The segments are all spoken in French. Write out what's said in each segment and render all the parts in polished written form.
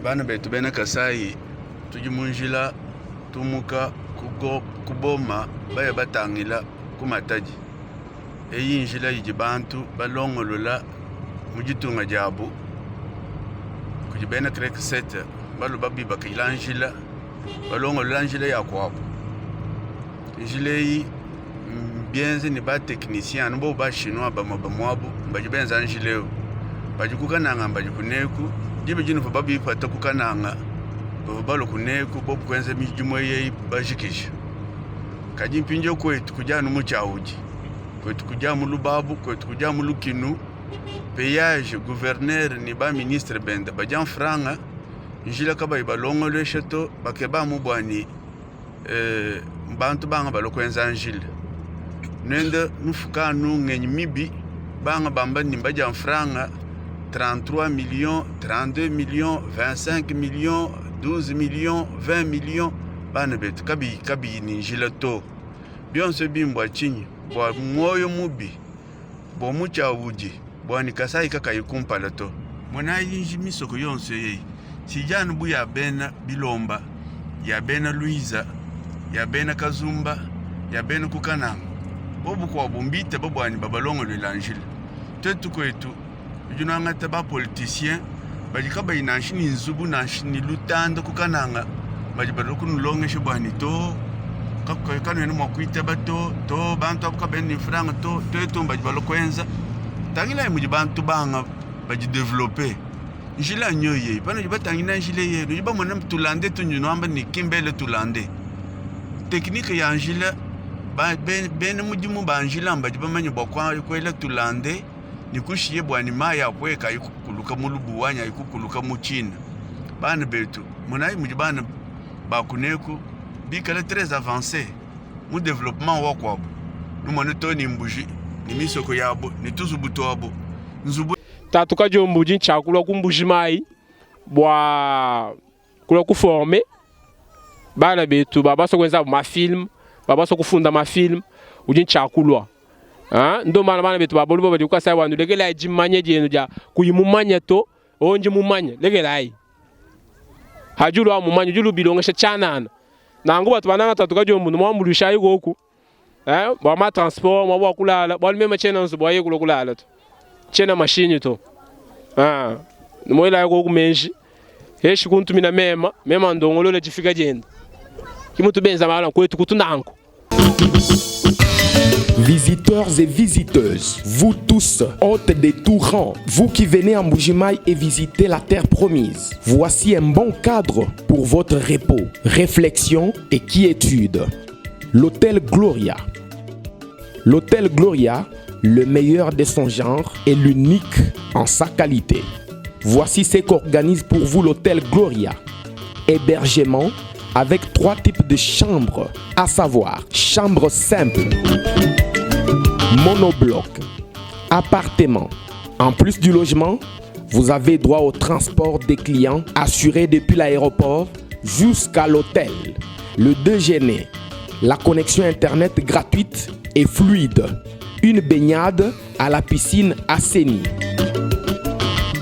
bana betu bena Kasai tujimunjila tumuka kuboma baya batangila kumataji eyinjila yiji bantu balongolola mujitunga jabu kujibena krek sete balu babi bakilanjila balongolola njila ya kwabu njila yi bienze ni ba technicien bo ba chinois ba mwabu bajibenza njileo bajikukananga bajikuneku jibe jinu babi pata kukananga balo kuneku bo kwenze mijumo ye bajikisha kajimpinjo kwetu kujana muchauji kwetu kuja mu Lubabu kwetu kuja mu Lukinu payage gouverneur ni ba ministre benda bajan franga njila kaba balongolo cheto bakeba mu bwani bantu banga balokwenza njila nende nufukanu ngenyi mibi banga bamba ni bajan franga 33 millions 32 millions 25 millions 12 millions 20 millions bana betu kabi ni njila to bionse bimbwa chinyi bwa moyo mubi bwa mucha uji bwa ni Kasai kaka yikumpala to mwana yinji misoko yonse ye sijanu bu ya bena Bilomba ya bena Luiza ya bena Kazumba ya bena Kukananga bobu kwa bumbite babwani babalongo lelangile tetu kwetu junanga taba politicien bajikaba inanshini nzubu nanshini lutanda Kukananga bajibaloku nulonge shibwani to kakano eno mwakuite bato to bantu abuka beni franga to tetu bajibalokwenza tangila muji bantu banga bajideveloper njila nyoye bana jibatangina njile ye jiba mona tulande tunyuno amba ni kimbele tulande technique ya njila ba ben mujimu banjila amba jiba manyo bakwa kwela tulande nikushiye bwani maya kweka ikukuluka mulubuwanya ikukuluka mu China bana betu mona muji bana bakuneku bikala très avancé mu développement wakwabu numoneto ni mbuji ni misoko yabo ni tuzubuto abo nzubu tatuka jombuji nchakula kumbuji mai bwa kula kuforme bana betu babaso kwenza ma film babaso kufunda ma film uji nchakulwa ndo bana betu babolu baba dikuka sai wandu legela ejimanye jenu ja kuyimumanya to onje mumanya legela ai hajulu amumanya julu bilongesha chanana nangu batu bananga tatuka jombu mwambulisha yigoku bwa ma transport mwa bwa kulala bwa mema chena nzu bwa yekulo kulala to chena machine to moila yigoku menji heshi kuntumina mema ndongolole jifika jenda kimutu benza mala kwetu kutunanko. Visiteurs et visiteuses, vous tous, hôtes des tout rangs, vous qui venez à Mbuji-Mayi et visiter la terre promise, voici un bon cadre pour votre repos, réflexion et quiétude. L'hôtel Gloria. L'hôtel Gloria, le meilleur de son genre et l'unique en sa qualité. Voici ce qu'organise pour vous l'hôtel Gloria. Hébergement avec 3 types de chambres, à savoir chambre simple, monobloc, appartement. En plus du logement, vous avez droit au transport des clients assuré depuis l'aéroport jusqu'à l'hôtel, le déjeuner, la connexion internet gratuite et fluide, une baignade à la piscine assainie.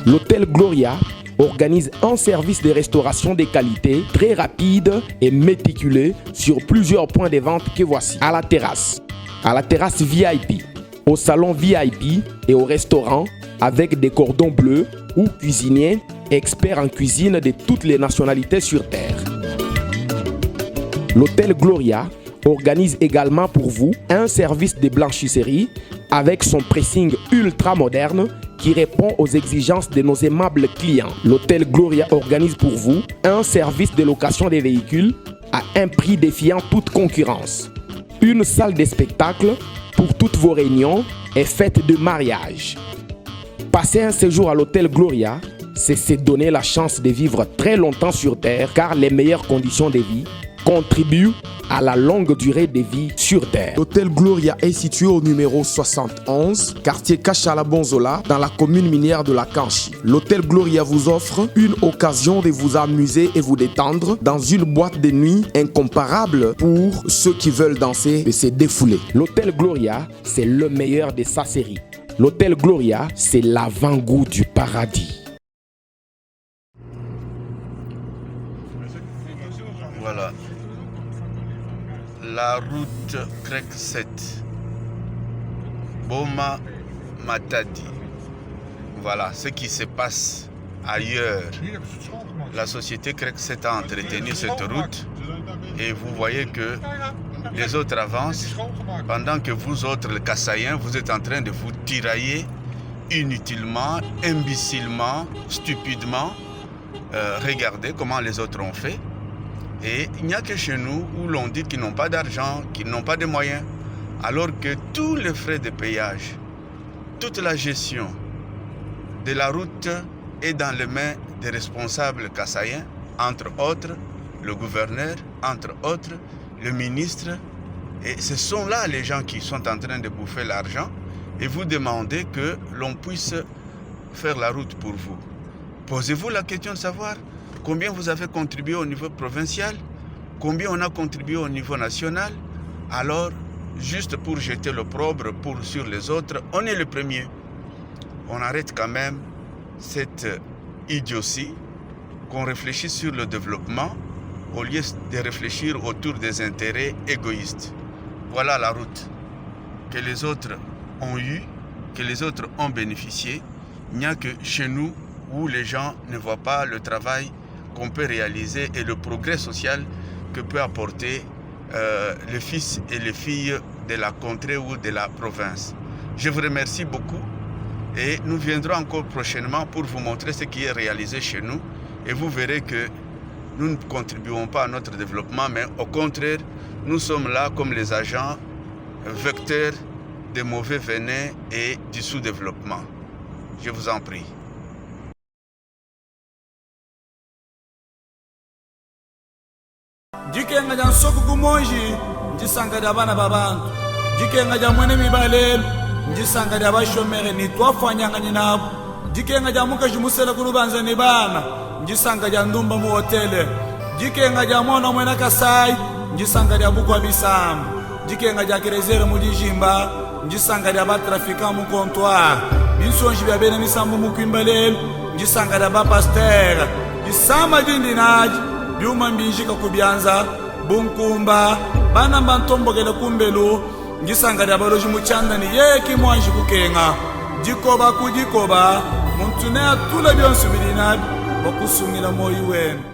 L'hôtel Gloria organise un service de restauration de qualité très rapide et méticuleux sur plusieurs points de vente que voici. À la terrasse VIP, au salon VIP et au restaurant avec des cordons bleus ou cuisiniers experts en cuisine de toutes les nationalités sur terre. L'hôtel Gloria organise également pour vous un service de blanchisserie avec son pressing ultra moderne qui répond aux exigences de nos aimables clients. L'hôtel Gloria organise pour vous un service de location des véhicules à un prix défiant toute concurrence. Une salle de spectacle pour toutes vos réunions et fêtes de mariage. Passer un séjour à l'hôtel Gloria, c'est se donner la chance de vivre très longtemps sur Terre car les meilleures conditions de vie contribuent à la longue durée de vie sur Terre. L'hôtel Gloria est situé au numéro 71, quartier Kachala-Bonzola, dans la commune minière de la Kanchi. L'hôtel Gloria vous offre une occasion de vous amuser et vous détendre dans une boîte de nuit incomparable pour ceux qui veulent danser et se défouler. L'hôtel Gloria, c'est le meilleur de sa série. L'hôtel Gloria, c'est l'avant-goût du paradis. Voilà. La route CREC 7. Boma Matadi. Voilà ce qui se passe ailleurs. La société CREC 7 a entretenu cette route et vous voyez que les autres avancent pendant que vous autres, les Kassaïens, vous êtes en train de vous tirailler inutilement, imbécilement, stupidement. Regardez comment les autres ont fait. Et il n'y a que chez nous où l'on dit qu'ils n'ont pas d'argent, qu'ils n'ont pas de moyens, alors que tous les frais de péage, toute la gestion de la route est dans les mains des responsables kassaïens, entre autres le gouverneur, entre autres le ministre. Et ce sont là les gens qui sont en train de bouffer l'argent et vous demandez que l'on puisse faire la route pour vous. Posez-vous la question de savoir combien vous avez contribué au niveau provincial, combien on a contribué au niveau national. Alors, juste pour jeter l'opprobre sur les autres, on est le premier. On arrête quand même cette idiotie, qu'on réfléchisse sur le développement au lieu de réfléchir autour des intérêts égoïstes. Voilà la route que les autres ont eue, que les autres ont bénéficié. Il n'y a que chez nous où les gens ne voient pas le travail qu'on peut réaliser et le progrès social que peut apporter les fils et les filles de la contrée ou de la province. Je vous remercie beaucoup et nous viendrons encore prochainement pour vous montrer ce qui est réalisé chez nous et vous verrez que nous ne contribuons pas à notre développement, mais au contraire, nous sommes là comme les agents vecteurs des mauvais venins et du sous-développement. Je vous en prie. Jikenga ja nsoko kumonji njisanga ja bana babantu jikenga ja mwene mibalelo njisanga ja bashomere ni twafanyanga nyinabo jikenga ja muka jimusela kulubanza ni bana njisanga ja ndumba mu hotele jikenga ja mwana mwena Kasai njisanga ja bukwa bisambu jikenga ja kerezere mu dijimba njisanga ja batrafika mu comptoir binsonji bya bene misambu mu kwimbalelo njisanga ja ba pasteur jisama jindinaji byuma mbinjika kubyanza bunkumba bana bantombogela kumbelu ngisanga dabaloji muchanda ni yeki mwanji kukenga jikoba kujikoba muntu ne atula byonsu bilinabi bakusumira moyi wenu.